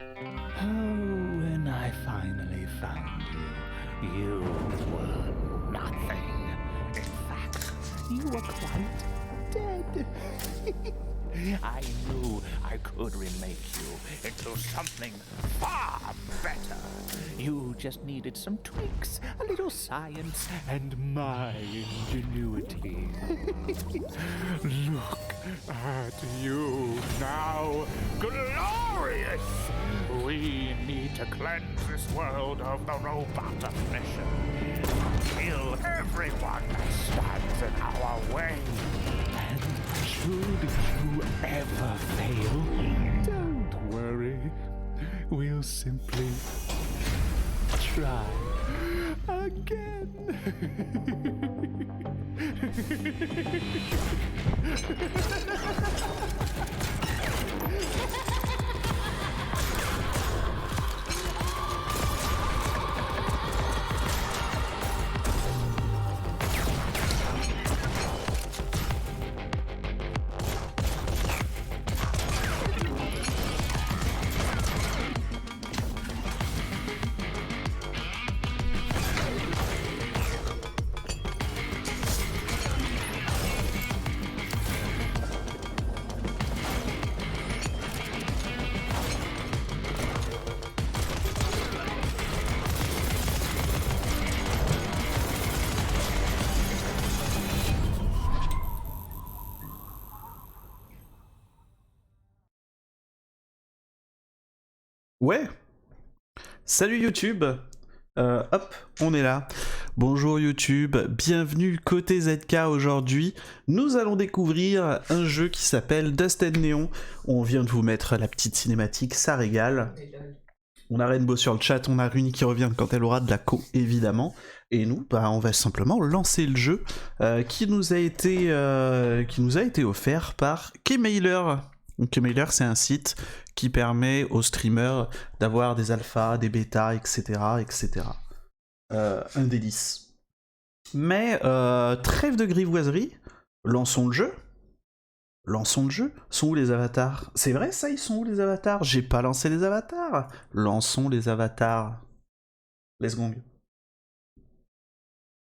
Oh, when I finally found you were nothing. In fact, you were quite dead. I knew I could remake you into something far better. You just needed some tweaks, a little science, and my ingenuity. Look at you now, glorious! We need to cleanse this world of the robot obsession. Kill everyone that stands in our way. And should you ever fail, don't worry. We'll simply try again. Ouais. Salut YouTube. Hop, on est là. Bonjour YouTube, bienvenue côté ZK aujourd'hui. Nous allons découvrir un jeu qui s'appelle Dust and Neon. On vient de vous mettre la petite cinématique, ça régale. On a Rainbow sur le chat, on a Runi qui revient quand elle aura de la co, évidemment. Et nous, on va simplement lancer le jeu qui nous a été offert par Kmailer. Donc Kmailer, c'est un site qui permet aux streamers d'avoir des alphas, des bêtas, etc. etc. Un délice. Mais trêve de grivoiserie, lançons le jeu. Lançons le jeu. Sont où les avatars? C'est vrai ça, ils sont où les avatars? J'ai pas lancé les avatars. Lançons les avatars. Let's go.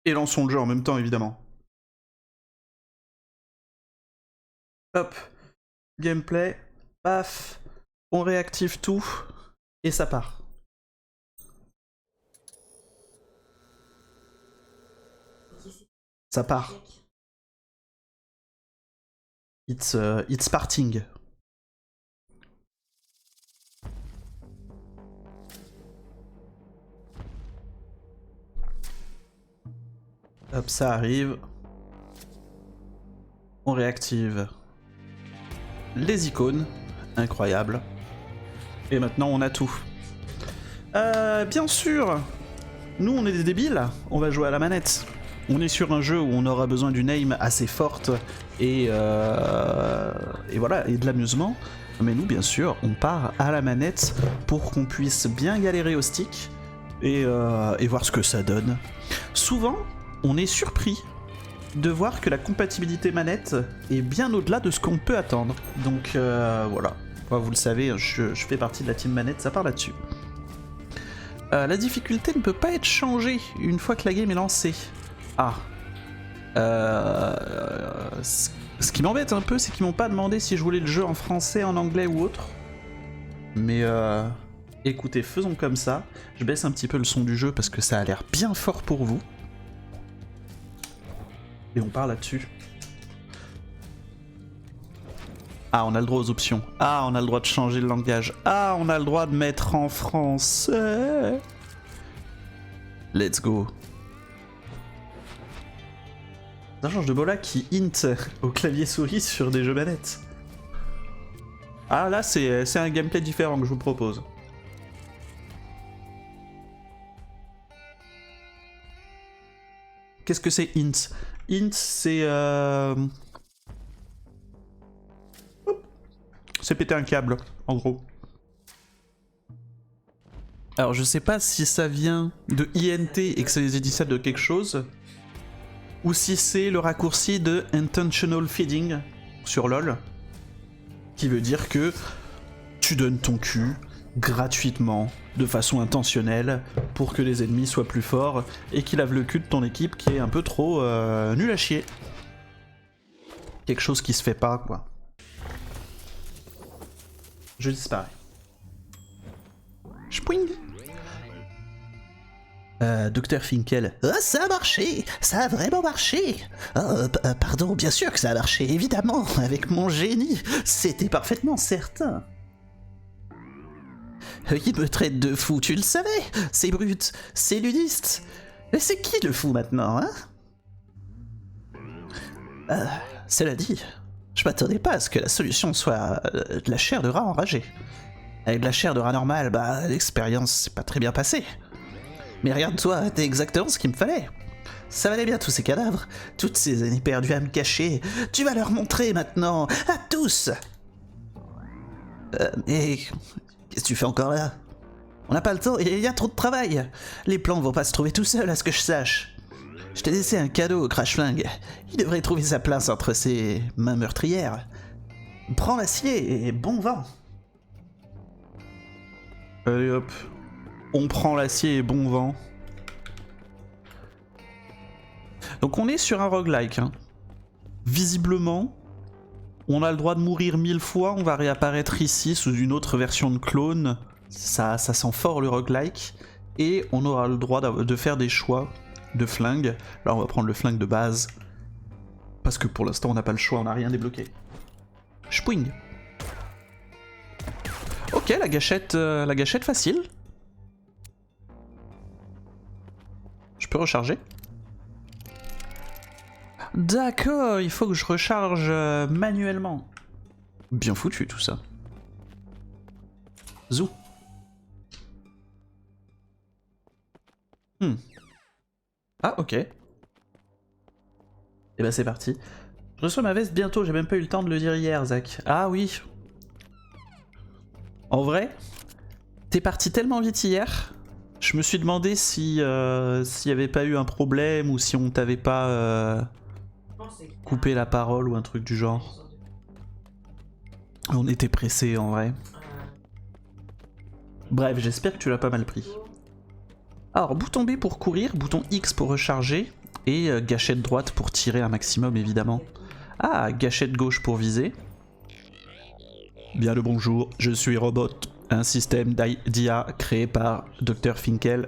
Et lançons le jeu en même temps, évidemment. Hop. Gameplay. Paf. On réactive tout. Et ça part. Ça part. It's parting. Hop, ça arrive. On réactive les icônes. Incroyable. Et maintenant, on a tout. Bien sûr, nous, on est des débiles. On va jouer à la manette. On est sur un jeu où on aura besoin d'une aim assez forte et voilà, et de l'amusement. Mais nous, bien sûr, on part à la manette pour qu'on puisse bien galérer au stick et voir ce que ça donne. Souvent, on est surpris de voir que la compatibilité manette est bien au-delà de ce qu'on peut attendre. Donc voilà, vous le savez, je fais partie de la team manette, ça part là-dessus. La difficulté ne peut pas être changée une fois que la game est lancée. Ah. Ce qui m'embête un peu, c'est qu'ils m'ont pas demandé si je voulais le jeu en français, en anglais ou autre. Mais écoutez, faisons comme ça. Je baisse un petit peu le son du jeu parce que ça a l'air bien fort pour vous. Et on part là-dessus. Ah, on a le droit aux options. Ah, on a le droit de changer le langage. Ah, on a le droit de mettre en français. Let's go. Ça change de Bola qui hint au clavier souris sur des jeux manettes. Ah là c'est un gameplay différent que je vous propose. Qu'est-ce que c'est hint? Hint c'est c'est péter un câble en gros. Alors je sais pas si ça vient de INT et que ça les édite de quelque chose, ou si c'est le raccourci de Intentional Feeding sur LoL, qui veut dire que tu donnes ton cul gratuitement, de façon intentionnelle, pour que les ennemis soient plus forts et qu'ils lavent le cul de ton équipe qui est un peu trop nul à chier. Quelque chose qui se fait pas, quoi. Je disparais. Spring. Dr Finkel. Oh, ça a marché! Ça a vraiment marché! Pardon, bien sûr que ça a marché, évidemment, avec mon génie, c'était parfaitement certain. Il me traite de fou, tu le savais? C'est brut, c'est ludiste. Mais c'est qui le fou maintenant, hein? Cela dit, je m'attendais pas à ce que la solution soit de la chair de rat enragé. Avec de la chair de rat normale, bah l'expérience s'est pas très bien passée. Mais regarde-toi, t'es exactement ce qu'il me fallait. Ça valait bien tous ces cadavres, toutes ces années perdues à me cacher. Tu vas leur montrer maintenant, à tous. Mais qu'est-ce que tu fais encore là? On n'a pas le temps, il y a trop de travail. Les plans vont pas se trouver tout seuls, à ce que je sache. Je t'ai laissé un cadeau au crash-flingue. Il devrait trouver sa place entre ses mains meurtrières. Prends l'acier et bon vent. Allez hop. On prend l'acier et bon vent. Donc on est sur un roguelike. Hein. Visiblement, on a le droit de mourir 1000 fois. On va réapparaître ici sous une autre version de clone. Ça sent fort le roguelike. Et on aura le droit de faire des choix de flingue. Là on va prendre le flingue de base. Parce que pour l'instant on n'a pas le choix, on n'a rien débloqué. Spwing. Ok, la gâchette facile. Je peux recharger. D'accord, il faut que je recharge manuellement. Bien foutu tout ça. Zou. Ah, ok. Et bah c'est parti. Je reçois ma veste bientôt, j'ai même pas eu le temps de le dire hier, Zach. Ah oui. En vrai, t'es parti tellement vite hier, je me suis demandé si s'il y avait pas eu un problème ou si on t'avait pas coupé la parole ou un truc du genre. On était pressé en vrai. Bref, j'espère que tu l'as pas mal pris. Alors, bouton B pour courir, bouton X pour recharger, et gâchette droite pour tirer un maximum évidemment. Ah, gâchette gauche pour viser. Bien le bonjour, je suis Robot, un système d'IA créé par Dr Finkel.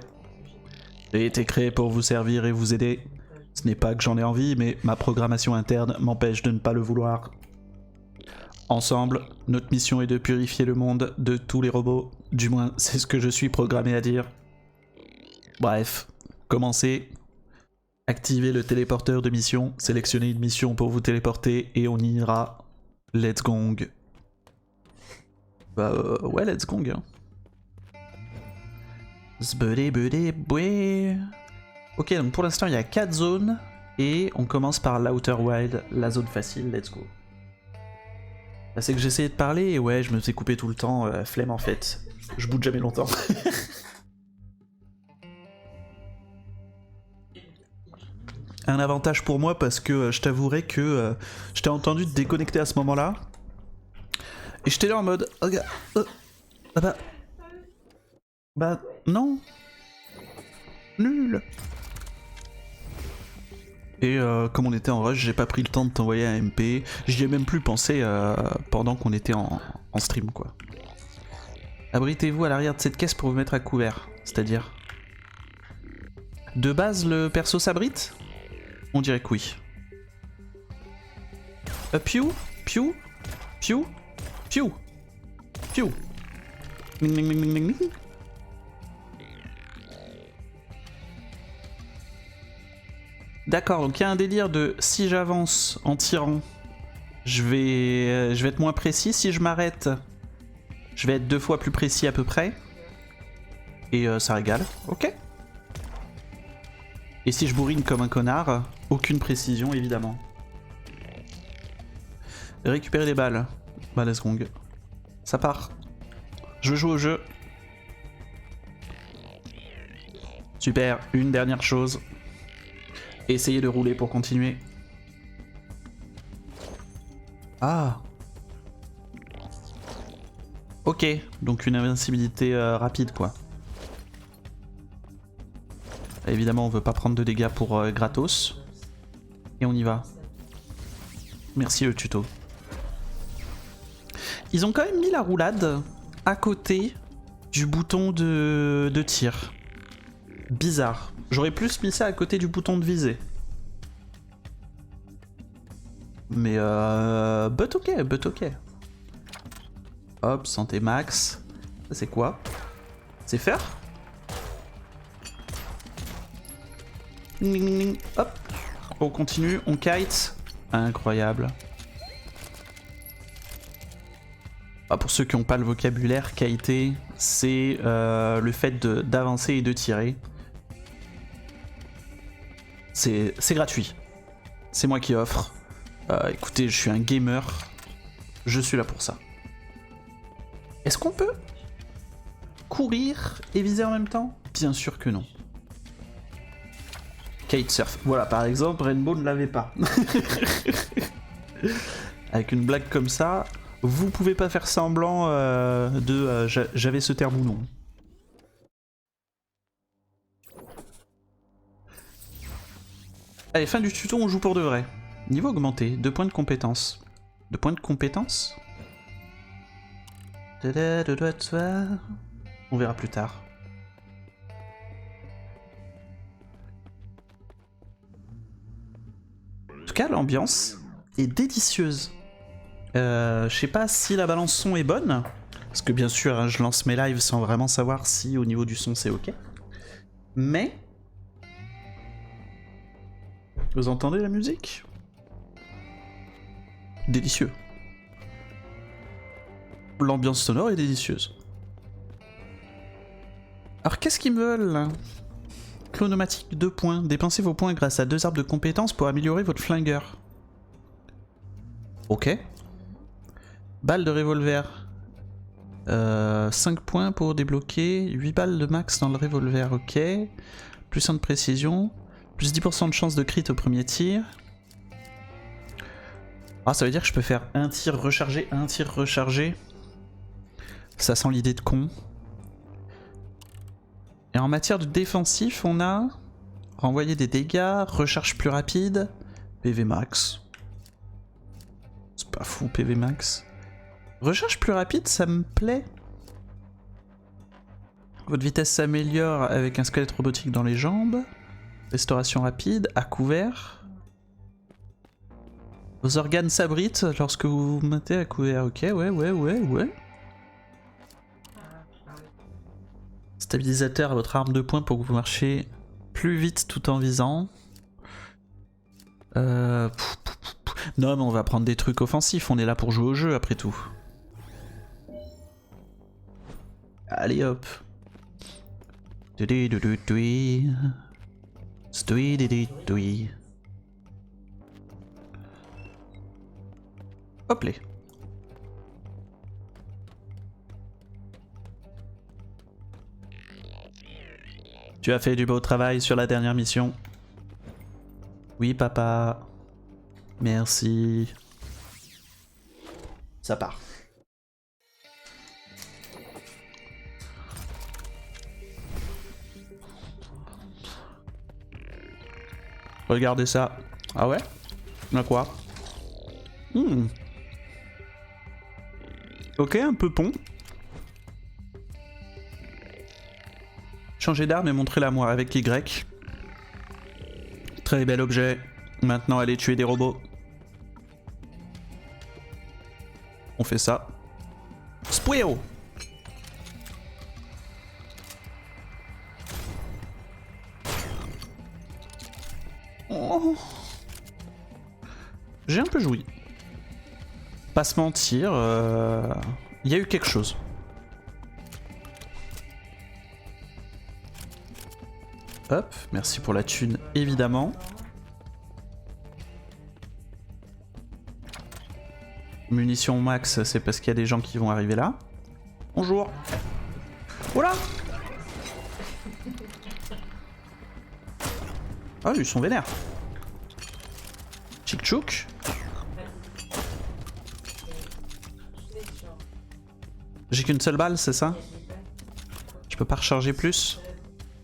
J'ai été créé pour vous servir et vous aider. Ce n'est pas que j'en ai envie, mais ma programmation interne m'empêche de ne pas le vouloir. Ensemble, notre mission est de purifier le monde de tous les robots. Du moins, c'est ce que je suis programmé à dire. Bref, commencez. Activez le téléporteur de mission. Sélectionnez une mission pour vous téléporter et on y ira. Let's gong. Bah ouais, let's gong. Hein. Ok, donc pour l'instant il y a 4 zones et on commence par l'Outer Wild, la zone facile, let's go. Là c'est que j'essayais de parler et ouais, je me fais couper tout le temps, flemme en fait. Je boude jamais longtemps. Un avantage pour moi parce que je t'avouerai que je t'ai entendu te déconnecter à ce moment-là. Et j'étais là en mode, oh gars, bah non, nul. Et comme on était en rush, j'ai pas pris le temps de t'envoyer un MP. J'y ai même plus pensé pendant qu'on était en stream quoi. Abritez-vous à l'arrière de cette caisse pour vous mettre à couvert, c'est-à-dire. De base le perso s'abrite? On dirait que oui. Piou, piou, piou, piou, piou. D'accord, donc il y a un délire de si j'avance en tirant, je vais être moins précis. Si je m'arrête, je vais être 2 fois plus précis à peu près. Et ça régale, ok. Et si je bourrine comme un connard, aucune précision évidemment. Récupérer les balles. Bah let's gong. Ça part. Je joue au jeu. Super, une dernière chose. Essayez de rouler pour continuer. Ah. Ok, donc une invincibilité rapide quoi. Évidemment on veut pas prendre de dégâts pour gratos. Et on y va. Merci le tuto. Ils ont quand même mis la roulade à côté du bouton de tir. Bizarre. J'aurais plus mis ça à côté du bouton de visée. Mais but ok. Hop, santé max. Ça c'est quoi? C'est faire? Hop. On continue, on kite. Incroyable. Ah, pour ceux qui n'ont pas le vocabulaire, kiter, c'est le fait d'avancer et de tirer. C'est gratuit. C'est moi qui offre. Écoutez, je suis un gamer. Je suis là pour ça. Est-ce qu'on peut courir et viser en même temps? Bien sûr que non. Kitesurf. Voilà, par exemple, Rainbow ne l'avait pas. Avec une blague comme ça, vous pouvez pas faire semblant j'avais ce terme ou non. Allez, fin du tuto, on joue pour de vrai. Niveau augmenté, 2 points de compétence. 2 points de compétence? On verra plus tard. En tout cas, l'ambiance est délicieuse. Je sais pas si la balance son est bonne, parce que bien sûr, hein, je lance mes lives sans vraiment savoir si au niveau du son c'est ok. Mais... Vous entendez la musique? Délicieux. L'ambiance sonore est délicieuse. Alors qu'est-ce qu'ils me veulent là? Chronomatique 2 points. Dépensez vos points grâce à 2 arbres de compétences pour améliorer votre flingueur. Ok. Balle de revolver. 5 points pour débloquer. 8 balles de max dans le revolver. Ok. Plus 1 de précision. Plus 10% de chance de crit au premier tir. Ah, ça veut dire que je peux faire un tir rechargé, un tir rechargé. Ça sent l'idée de con. Et en matière de défensif, on a renvoyer des dégâts, recharge plus rapide, PV max. C'est pas fou, PV max. Recharge plus rapide, ça me plaît. Votre vitesse s'améliore avec un squelette robotique dans les jambes. Restauration rapide, à couvert. Vos organes s'abritent lorsque vous vous mettez à couvert. Ok, ouais. Stabilisateur à votre arme de poing pour que vous marchiez plus vite tout en visant. Non, mais on va prendre des trucs offensifs. On est là pour jouer au jeu après tout. Allez hop. Hop les. Tu as fait du beau travail sur la dernière mission. Oui papa. Merci. Ça part. Regardez ça. Ah ouais? On a quoi? Ok, un peu pont. Changer d'arme et montrez-la moi avec Y. Très bel objet. Maintenant, allez tuer des robots. On fait ça. Spuero! Oh. J'ai un peu joui. Pas se mentir, il y a eu quelque chose. Hop, merci pour la thune, évidemment. Munitions max, c'est parce qu'il y a des gens qui vont arriver là. Bonjour. Oula! Ah, ils sont vénères. Chic chouk. J'ai qu'une seule balle, c'est ça? Je peux pas recharger plus?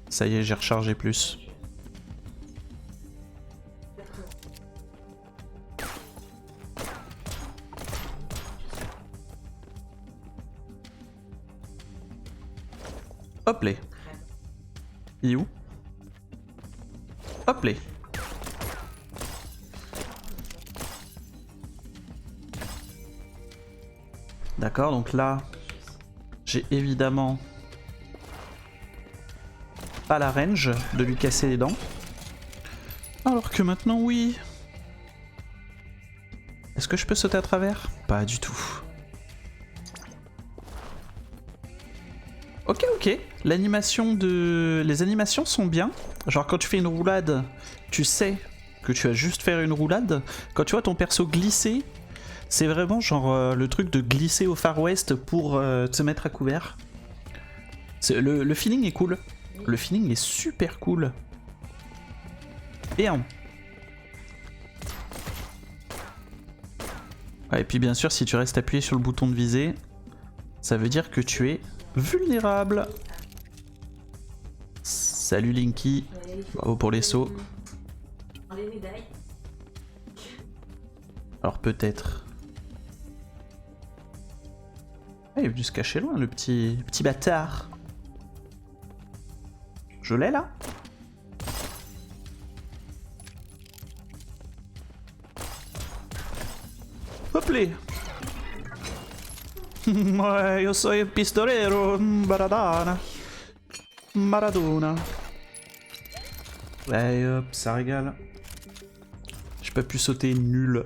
Ça y est, j'ai rechargé plus. Hop les. Il est où? Hop les. D'accord, donc là, j'ai évidemment pas la range de lui casser les dents. Alors que maintenant, oui. Est-ce que je peux sauter à travers? Pas du tout. Ok, ok. L'animation de... Les animations sont bien. Genre quand tu fais une roulade, tu sais que tu vas juste faire une roulade. Quand tu vois ton perso glisser, c'est vraiment genre le truc de glisser au Far West pour te mettre à couvert. Le feeling est cool. Le feeling est super cool. Bien. Ouais, et puis bien sûr, si tu restes appuyé sur le bouton de visée, ça veut dire que tu es vulnérable. Salut Linky. Bravo pour les sauts. Alors peut-être... Ah, il est venu se cacher loin, le petit bâtard. Je l'ai là? Hop les. Ouais, io sono il pistolero, Maradona. Maradona. Ouais, hop, ça régale. J'ai pas pu sauter, nul.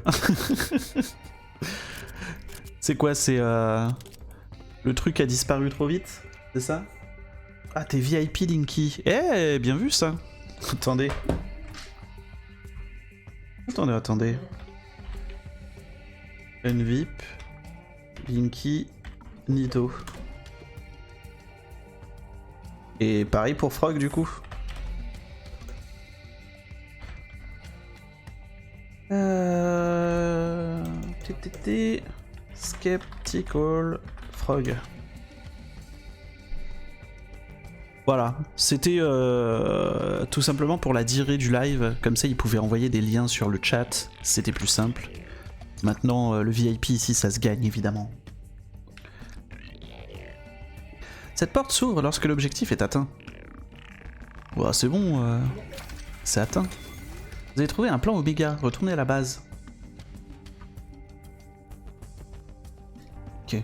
C'est quoi, c'est le truc a disparu trop vite, c'est ça? Ah, t'es VIP Linky. Eh, bien vu ça. Attendez. Attendez. Une VIP. Linky. Nito. Et pareil pour Frog du coup. Skeptical Frog. Voilà, c'était tout simplement pour la durée du live, comme ça ils pouvaient envoyer des liens sur le chat, c'était plus simple. Maintenant le VIP ici ça se gagne évidemment. Cette porte s'ouvre lorsque l'objectif est atteint. Ouais, c'est bon, c'est atteint. Vous avez trouvé un plan Oméga, retournez à la base. Ok.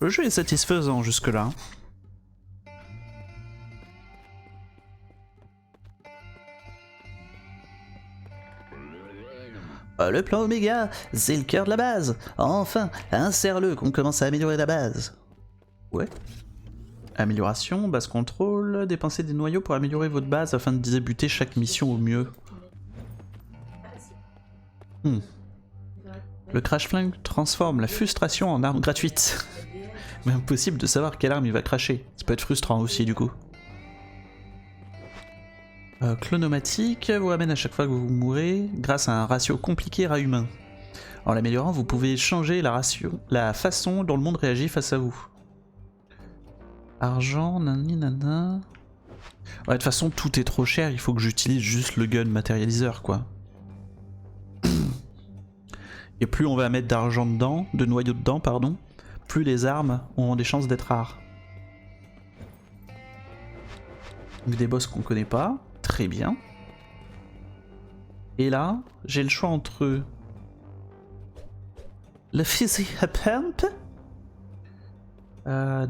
Le jeu est satisfaisant jusque-là. Le plan Oméga, c'est le cœur de la base. Enfin, insère-le qu'on commence à améliorer la base. Ouais. Amélioration, base contrôle, dépensez des noyaux pour améliorer votre base afin de débuter chaque mission au mieux. Le crash flingue transforme la frustration en arme gratuite. Mais impossible de savoir quelle arme il va crasher. Ça peut être frustrant aussi du coup. Clonomatique vous ramène à chaque fois que vous mourrez grâce à un ratio compliqué rat-humain. En l'améliorant, vous pouvez changer la façon dont le monde réagit face à vous. Argent, nani nana... Ouais, de toute façon, tout est trop cher, il faut que j'utilise juste le gun matérialiseur, quoi. Et plus on va mettre d'argent dedans, de noyaux dedans, pardon, plus les armes auront des chances d'être rares. Donc des boss qu'on connaît pas, très bien. Et là, j'ai le choix entre le fusil à pompe,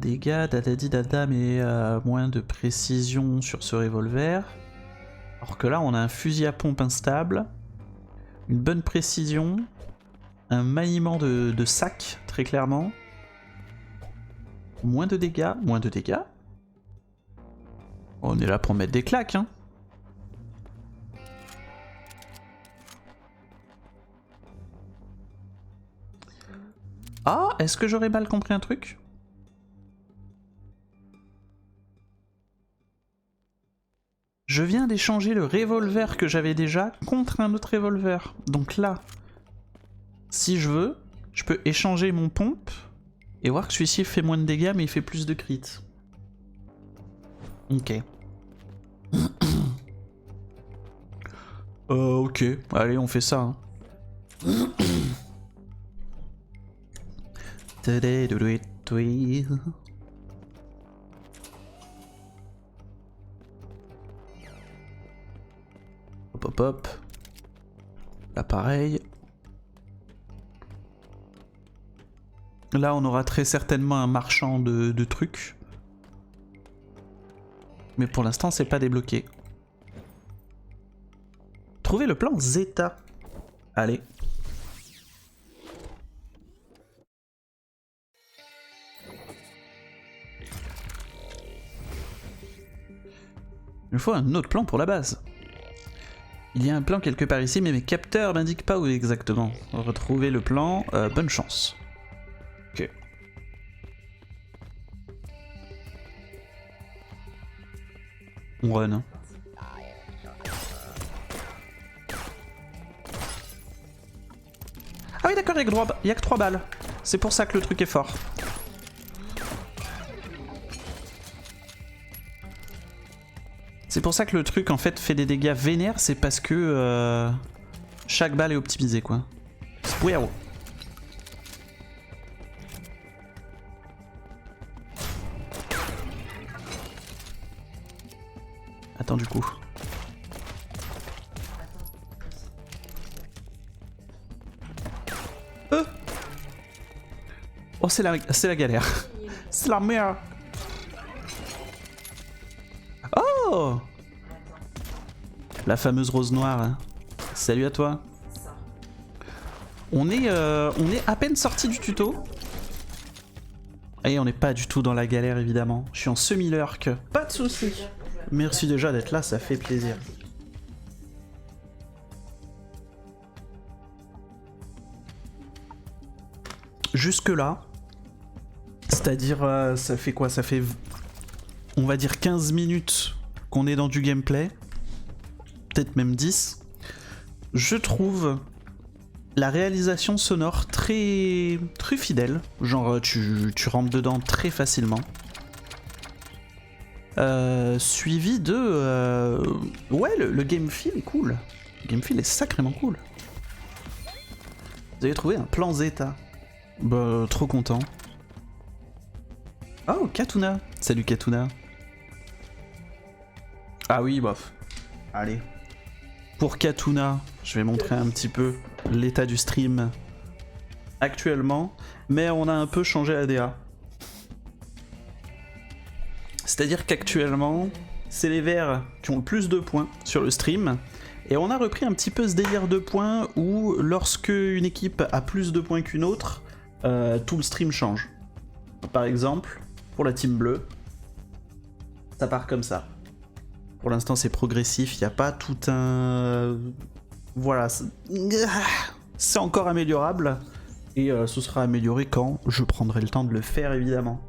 dégâts, dadadi dada, mais moins de précision sur ce revolver. Alors que là, on a un fusil à pompe instable, une bonne précision, un maniement de sac, très clairement. Moins de dégâts, moins de dégâts. On est là pour mettre des claques, hein. Ah, est-ce que j'aurais mal compris un truc? je viens d'échanger le revolver que j'avais déjà contre un autre revolver. Donc là, si je veux, je peux échanger mon pompe et voir que celui-ci fait moins de dégâts mais il fait plus de crit. Ok. Ok, allez on fait ça. Hein. Hop hop hop. Là pareil. Là on aura très certainement un marchand de trucs. Mais pour l'instant c'est pas débloqué. Trouver le plan Zeta. Allez. Il me faut un autre plan pour la base. Il y a un plan quelque part ici, mais mes capteurs m'indiquent pas où exactement. Retrouver le plan, bonne chance. Ok. On run. Hein. Ah oui d'accord, il y a que 3 balles. C'est pour ça que le truc est fort. C'est pour ça que le truc en fait fait des dégâts vénères, c'est parce que chaque balle est optimisée quoi. Wow. Attends du coup. Oh c'est la galère. C'est la merde. Oh, la fameuse rose noire. Hein. Salut à toi. On est à peine sorti du tuto. Et on n'est pas du tout dans la galère évidemment. Je suis en semi-lurk. Pas de soucis. Merci déjà d'être là, ça fait plaisir. Jusque là, c'est-à-dire ça fait quoi? Ça fait on va dire 15 minutes qu'on est dans du gameplay, peut-être même 10, je trouve la réalisation sonore très fidèle, genre tu rentres dedans très facilement. Suivi de... ouais, le game feel est cool. Le game feel est sacrément cool. Vous avez trouvé un plan Zeta. Bah, trop content. Oh, Katuna. Salut Katuna. Ah oui, bof. Allez. Pour Katuna, je vais montrer un petit peu l'état du stream actuellement, mais on a un peu changé la DA. C'est-à-dire qu'actuellement, c'est les verts qui ont le plus de points sur le stream, et on a repris un petit peu ce délire de points où lorsque une équipe a plus de points qu'une autre, tout le stream change. Par exemple, pour la team bleue, ça part comme ça. Pour l'instant c'est progressif, il n'y a pas tout un... Voilà, c'est encore améliorable, et ce sera amélioré quand je prendrai le temps de le faire évidemment.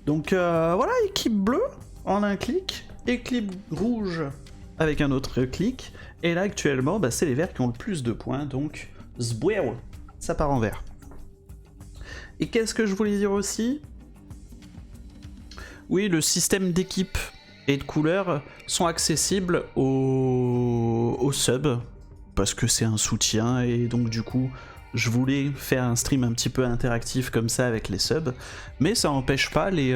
Donc voilà, équipe bleue en un clic, équipe rouge avec un autre clic, et là actuellement bah, c'est les verts qui ont le plus de points, donc zbouéo, ça part en vert. Et qu'est-ce que je voulais dire aussi? Oui, le système d'équipe et de couleurs sont accessibles aux subs, parce que c'est un soutien, et donc du coup je voulais faire un stream un petit peu interactif comme ça avec les subs, mais ça n'empêche pas les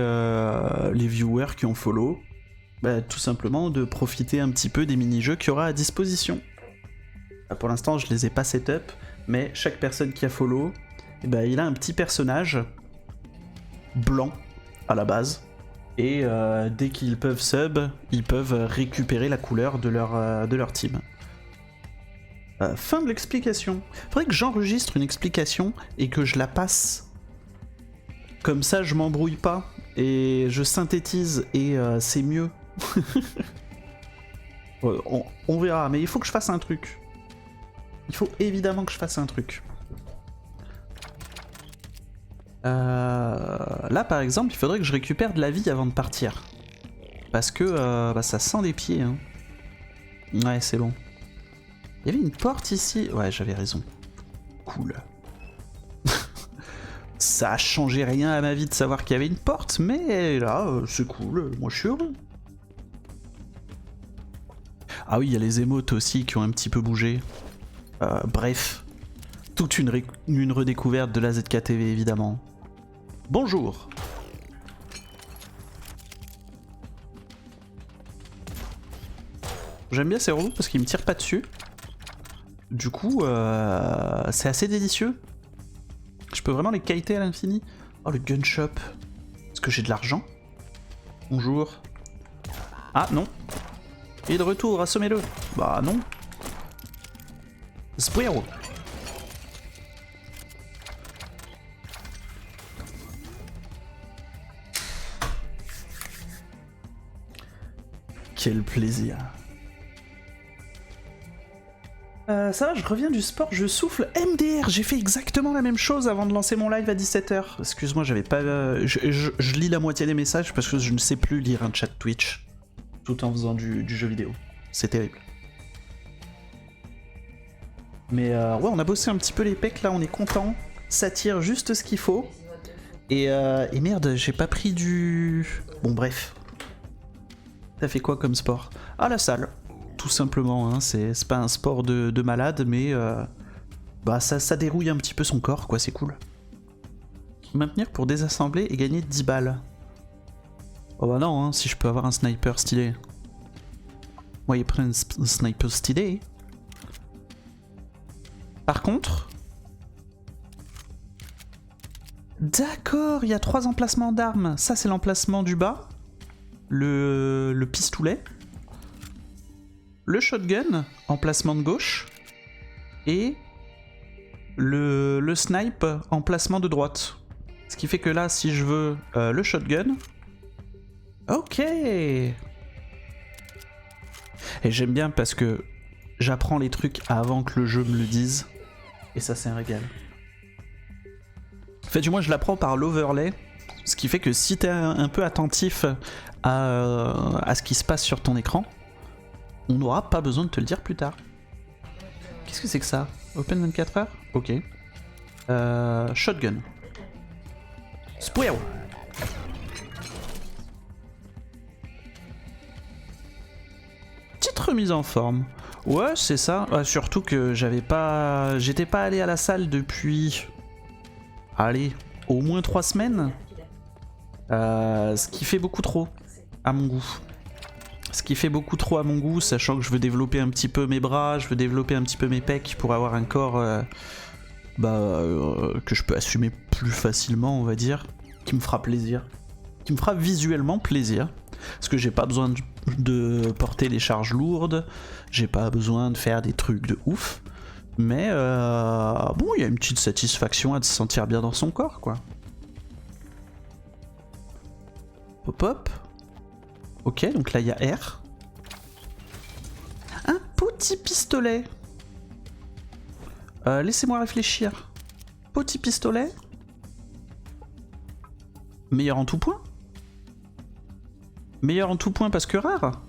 viewers qui ont follow bah, tout simplement de profiter un petit peu des mini-jeux qu'il y aura à disposition. Pour l'instant je les ai pas setup, mais chaque personne qui a follow, bah, il a un petit personnage blanc à la base, et dès qu'ils peuvent sub, ils peuvent récupérer la couleur de leur team. Fin de l'explication. Faudrait que j'enregistre une explication et que je la passe. Comme ça je m'embrouille pas et je synthétise et c'est mieux. On verra, mais il faut que je fasse un truc. Il faut évidemment que je fasse un truc. Là par exemple il faudrait que je récupère de la vie avant de partir. Parce que bah, ça sent des pieds. Hein. Ouais, c'est bon. Il y avait une porte ici. Ouais, j'avais raison. Cool. Ça a changé rien à ma vie de savoir qu'il y avait une porte, mais là, c'est cool. Moi, je suis heureux. Ah oui, il y a les émotes aussi qui ont un petit peu bougé. Bref. Toute une redécouverte de la ZKTV, évidemment. Bonjour. J'aime bien ces robots parce qu'ils me tirent pas dessus. Du coup, c'est assez délicieux. Je peux vraiment les kiter à l'infini. Oh, le gun shop. Est-ce que j'ai de l'argent? Bonjour. Ah, non. Et de retour, assommez-le. Bah, non. Spuero. Quel plaisir. Ça va, je reviens du sport, je souffle. MDR, j'ai fait exactement la même chose avant de lancer mon live à 17h. Excuse-moi, j'avais pas... je lis la moitié des messages parce que je ne sais plus lire un chat Twitch tout en faisant du jeu vidéo. C'est terrible. Mais ouais, on a bossé un petit peu les pecs là, on est content. Ça tire juste ce qu'il faut. Et merde, j'ai pas pris du... Bon, bref. T'as fait quoi comme sport? Ah, la salle. Tout simplement, hein. C'est pas un sport de malade, mais bah ça dérouille un petit peu son corps, quoi, c'est cool. Maintenir pour désassembler et gagner 10 balles. Oh bah non, hein, si je peux avoir un sniper stylé. Moi, il prend un sniper stylé. Par contre... D'accord, il y a 3 emplacements d'armes. Ça, c'est l'emplacement du bas. Le pistolet. Le shotgun, emplacement de gauche. Et le snipe, emplacement de droite. Ce qui fait que là, si je veux le shotgun... Ok. Et j'aime bien parce que j'apprends les trucs avant que le jeu me le dise. Et ça, c'est un régal. En fait, du moins, je l'apprends par l'overlay. Ce qui fait que si t'es un peu attentif à ce qui se passe sur ton écran, on n'aura pas besoin de te le dire plus tard. Qu'est-ce que c'est que ça? Open 24h? Ok. Shotgun. Spuero. Petite remise en forme. Ouais, c'est ça. Surtout que j'étais pas allé à la salle depuis... Allez, au moins 3 semaines. Ce qui fait beaucoup trop, à mon goût. Ce qui fait beaucoup trop à mon goût, sachant que je veux développer un petit peu mes bras, je veux développer un petit peu mes pecs pour avoir un corps que je peux assumer plus facilement, on va dire, qui me fera plaisir, qui me fera visuellement plaisir. Parce que j'ai pas besoin de porter des charges lourdes, j'ai pas besoin de faire des trucs de ouf, mais bon, il y a une petite satisfaction à se sentir bien dans son corps, quoi. Hop hop. Ok, donc là il y a R. Un petit pistolet. Laissez-moi réfléchir. Petit pistolet. Meilleur en tout point. Meilleur en tout point parce que rare.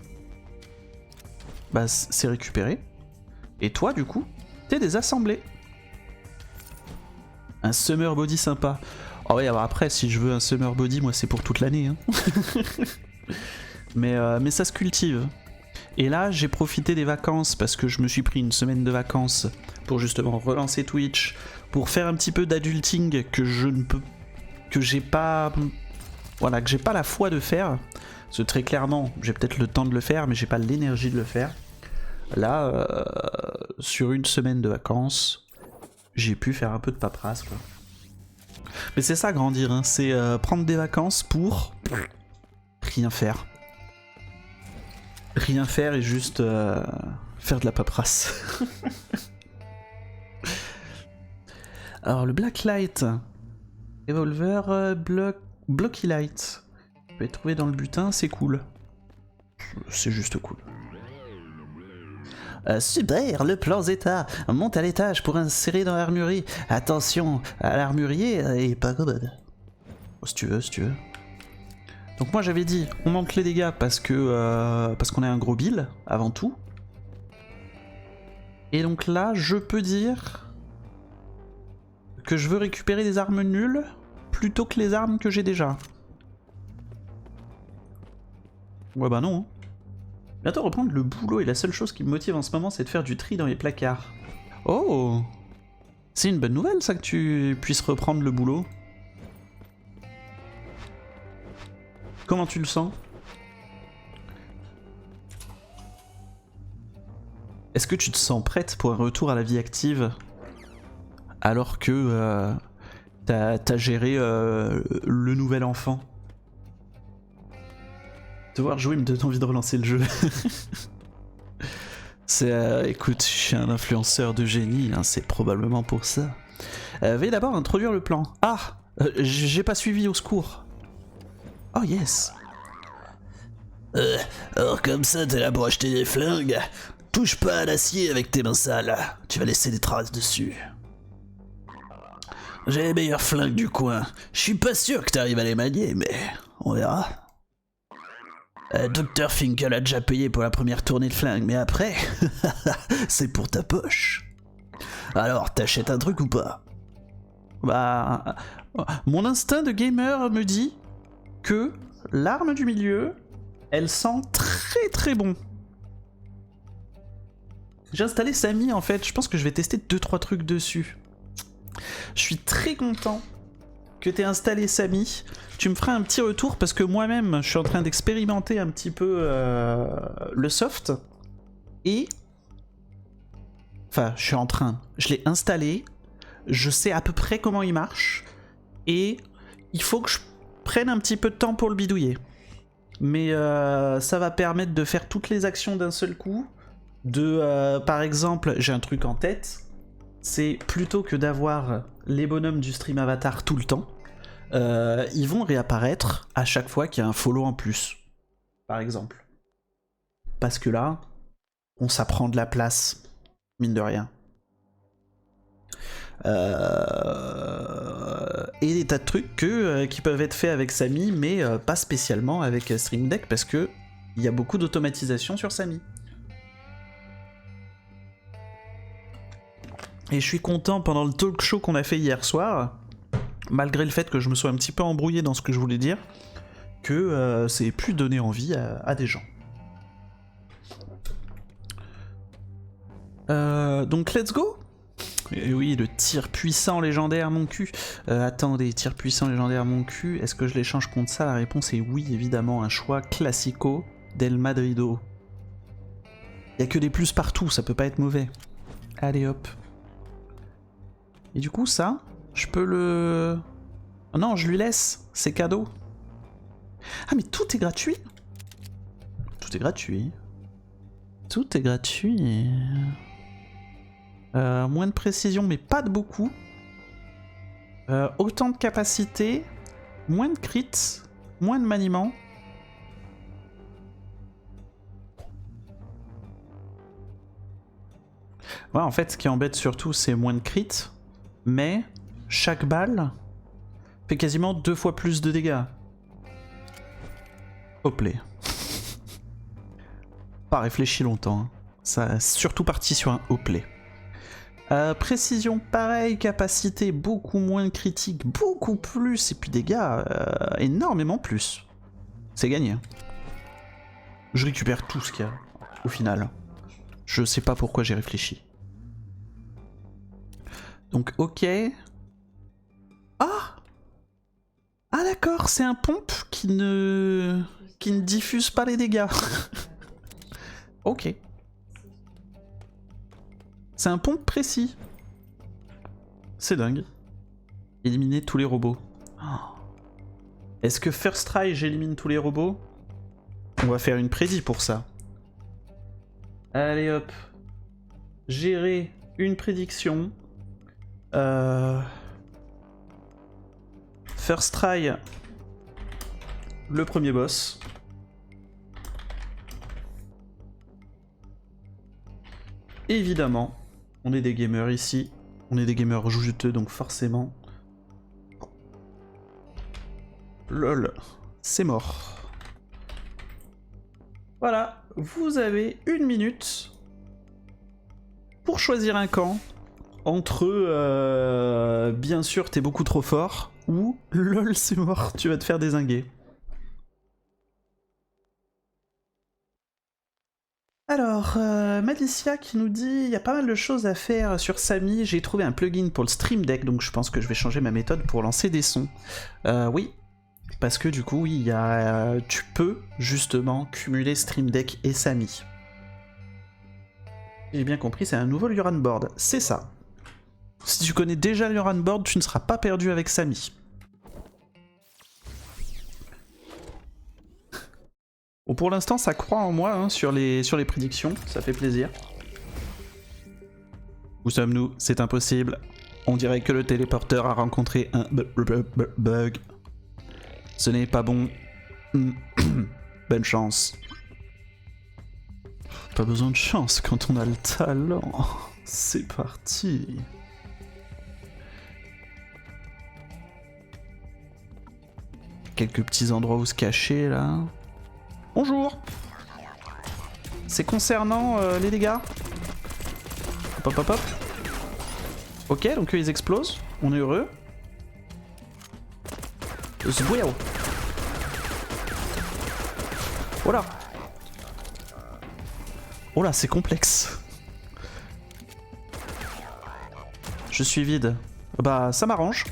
Bah c'est récupéré. Et toi du coup, t'es désassemblé. Un summer body sympa. Oh ouais, alors après si je veux un summer body, moi c'est pour toute l'année. Hein. Mais ça se cultive. Et là, j'ai profité des vacances parce que je me suis pris une semaine de vacances pour justement relancer Twitch, pour faire un petit peu d'adulting que j'ai pas la foi de faire. Parce que très clairement, j'ai peut-être le temps de le faire, mais j'ai pas l'énergie de le faire. Là, sur une semaine de vacances, j'ai pu faire un peu de paperasse, quoi. Mais c'est ça, grandir, hein. C'est prendre des vacances pour rien faire. Rien faire et juste faire de la paperasse. Alors le Blacklight. Revolver Blocky Light. Je peux être trouvé dans le butin, c'est cool. C'est juste cool. Super, le plan Zeta. Monte à l'étage pour insérer dans l'armurerie. Attention, à l'armurier est pas commode. Oh, si tu veux, si tu veux. Donc moi j'avais dit, on monte les dégâts parce qu'on est un gros bill, avant tout. Et donc là, je peux dire que je veux récupérer des armes nulles plutôt que les armes que j'ai déjà. Ouais bah non. Bientôt reprendre le boulot et la seule chose qui me motive en ce moment c'est de faire du tri dans les placards. Oh! C'est une bonne nouvelle ça que tu puisses reprendre le boulot. Comment tu le sens? Est-ce que tu te sens prête pour un retour à la vie active? Alors que t'as géré le nouvel enfant. Devoir jouer me donne envie de relancer le jeu. C'est écoute, je suis un influenceur de génie, hein, c'est probablement pour ça. Veuillez d'abord introduire le plan. Ah, j'ai pas suivi au secours. Oh yes. Alors comme ça t'es là pour acheter des flingues. Touche pas à l'acier avec tes mains sales, tu vas laisser des traces dessus. J'ai les meilleurs flingues du coin. Je suis pas sûr que t'arrives à les manier, mais on verra. Dr Finkel a déjà payé pour la première tournée de flingues, mais après, c'est pour ta poche. Alors, t'achètes un truc ou pas? Bah, mon instinct de gamer me dit que l'arme du milieu, elle sent très très bon. J'ai installé Samy en fait, je pense que je vais tester 2-3 trucs dessus. Je suis très content que t'aies installé Samy. Tu me feras un petit retour parce que moi-même je suis en train d'expérimenter un petit peu le soft. Et... Enfin, je l'ai installé, je sais à peu près comment il marche. Et il faut que je prenne un petit peu de temps pour le bidouiller. Mais ça va permettre de faire toutes les actions d'un seul coup. Par exemple, j'ai un truc en tête. C'est plutôt que d'avoir les bonhommes du stream avatar tout le temps, ils vont réapparaître à chaque fois qu'il y a un follow en plus, par exemple. Parce que là, ça prend de la place, mine de rien. Et des tas de trucs qui peuvent être faits avec Samy, mais pas spécialement avec Stream Deck, parce que il y a beaucoup d'automatisation sur Samy. Et je suis content, pendant le talk show qu'on a fait hier soir, malgré le fait que je me sois un petit peu embrouillé dans ce que je voulais dire, que c'est plus donné envie à des gens. Donc let's go. Et oui, le tir puissant légendaire mon cul. Attendez, tir puissant légendaire mon cul, est-ce que je l'échange contre ça? La réponse est oui, évidemment, un choix classico del Madrido. Y a que des plus partout, ça peut pas être mauvais. Allez hop. Et du coup ça, je peux le... Oh non, je lui laisse, c'est cadeau. Ah mais tout est gratuit. Tout est gratuit. Tout est gratuit. Moins de précision mais pas de beaucoup. Autant de capacité, moins de crits, moins de maniement. Ouais, en fait ce qui embête surtout c'est moins de crits. Mais chaque balle fait quasiment 2 fois plus de dégâts. Hoplé. Pas réfléchi longtemps. Hein. Ça a surtout parti sur un hoplé. Précision pareil, capacité beaucoup moins critique, beaucoup plus, et puis dégâts énormément plus. C'est gagné. Je récupère tout ce qu'il y a au final. Je sais pas pourquoi j'ai réfléchi. Donc ok. Ah! Ah d'accord, c'est un pompe qui ne diffuse pas les dégâts. Ok. C'est un pompe précis. C'est dingue. Éliminer tous les robots. Oh. Est-ce que First Try j'élimine tous les robots? On va faire une prédit pour ça. Allez hop. Gérer une prédiction. First try, le premier boss. Évidemment, on est des gamers ici. On est des gamers joujuteux, donc forcément... LOL. c'est mort. Voilà, vous avez 1 minute pour choisir un camp entre bien sûr t'es beaucoup trop fort ou lol c'est mort, tu vas te faire dézinguer. Alors, Malicia qui nous dit il y a pas mal de choses à faire sur Samy, j'ai trouvé un plugin pour le Stream Deck, donc je pense que je vais changer ma méthode pour lancer des sons. Oui, parce que du coup, oui, tu peux justement cumuler Stream Deck et Samy. J'ai bien compris, c'est un nouveau Luran Board, c'est ça. Si tu connais déjà Luran Board, tu ne seras pas perdu avec Samy. Bon, pour l'instant, ça croit en moi hein, sur les prédictions, ça fait plaisir. Où sommes-nous? C'est impossible. On dirait que le téléporteur a rencontré un bug. Ce n'est pas bon. Bonne chance. Pas besoin de chance quand on a le talent. C'est parti. Quelques petits endroits où se cacher là. Bonjour. C'est concernant les dégâts. Hop hop hop hop. Ok, donc eux ils explosent. On est heureux. Zbouiao. Voilà. Oh là, c'est complexe. Je suis vide. Bah, ça m'arrange.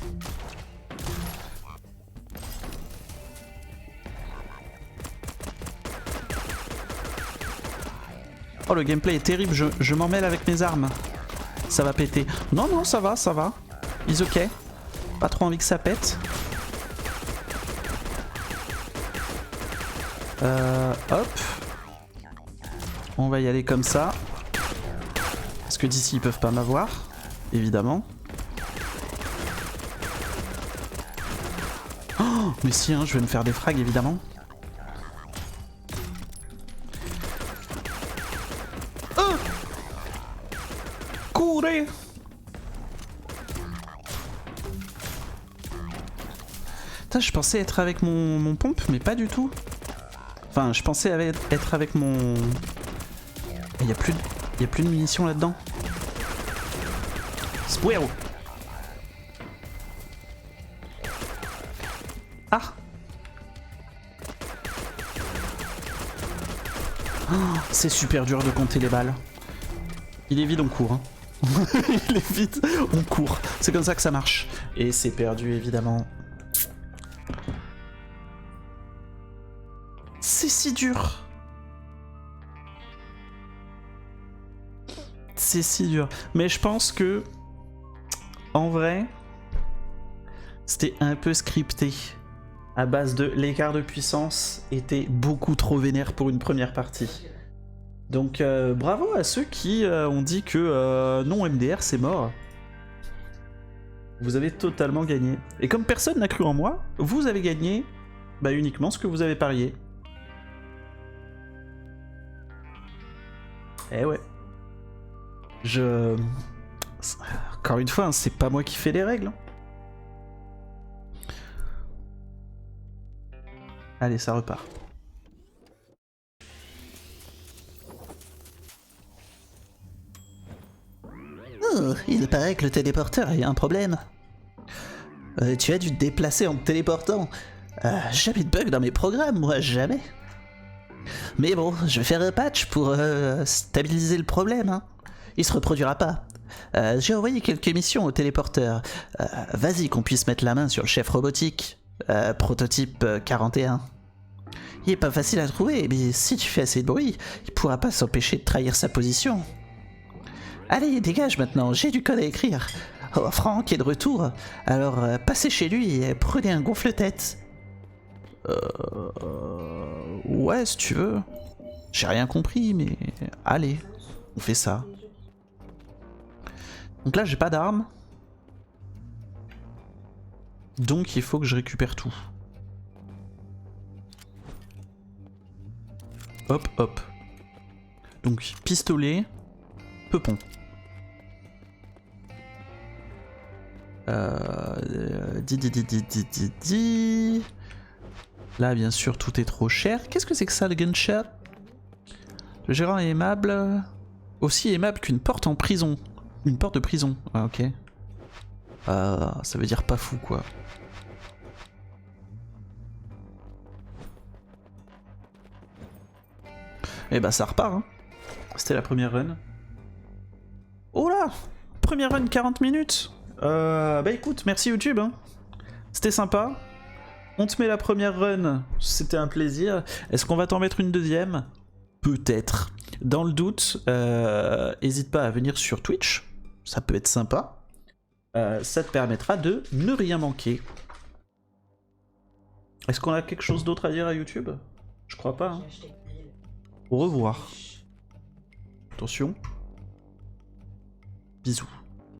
Oh, le gameplay est terrible, je m'en mêle avec mes armes. Ça va péter. Non, non, ça va, ça va. Is ok. Pas trop envie que ça pète. Hop. On va y aller comme ça. Parce que d'ici, ils peuvent pas m'avoir. Évidemment. Oh, mais si, hein, je vais me faire des frags, évidemment. Courez! Putain, je pensais être avec mon pompe, mais pas du tout. Enfin, je pensais être avec mon... Il y a plus de munitions là-dedans. Spuero. Ah! Oh, c'est super dur de compter les balles. Il est vide, on court. Hein. Il est vide, on court. C'est comme ça que ça marche. Et c'est perdu, évidemment. C'est si dur. C'est si dur. Mais je pense que, en vrai, c'était un peu scripté. À base de l'écart de puissance était beaucoup trop vénère pour une première partie. Donc bravo à ceux qui ont dit que non MDR c'est mort. Vous avez totalement gagné. Et comme personne n'a cru en moi, vous avez gagné uniquement ce que vous avez parié. Eh ouais. Encore une fois, hein, c'est pas moi qui fais les règles. Hein. Allez, ça repart. Oh, il paraît que le téléporteur a eu un problème. Tu as dû te déplacer en te téléportant. Jamais de bug dans mes programmes, moi, jamais. Mais bon, je vais faire un patch pour stabiliser le problème. Hein. Il se reproduira pas. J'ai envoyé quelques missions au téléporteur. Vas-y qu'on puisse mettre la main sur le chef robotique. Prototype 41. Il est pas facile à trouver, mais si tu fais assez de bruit, il pourra pas s'empêcher de trahir sa position. Allez, dégage maintenant, j'ai du code à écrire. Oh, Franck est de retour, alors passez chez lui et prenez un gonfle-tête. Ouais, si tu veux. J'ai rien compris, mais allez, on fait ça. Donc là, j'ai pas d'armes. Donc il faut que je récupère tout. Hop, hop. Donc pistolet, peupon. Là, bien sûr, tout est trop cher. Qu'est-ce que c'est que ça, le gun shop? Le gérant est aimable. Aussi aimable qu'une porte en prison. Une porte de prison. Ah, ok. Ah, ça veut dire pas fou, quoi. Et bah, ça repart, hein. C'était la première run. Oh là! Première run 40 minutes. Bah écoute, merci YouTube, hein. C'était sympa. On te met la première run, c'était un plaisir. Est-ce qu'on va t'en mettre une deuxième? Peut-être. Dans le doute, n'hésite pas à venir sur Twitch, ça peut être sympa. Ça te permettra de ne rien manquer. Est-ce qu'on a quelque chose d'autre à dire à YouTube? Je crois pas. Hein. Au revoir. Attention. Bisous.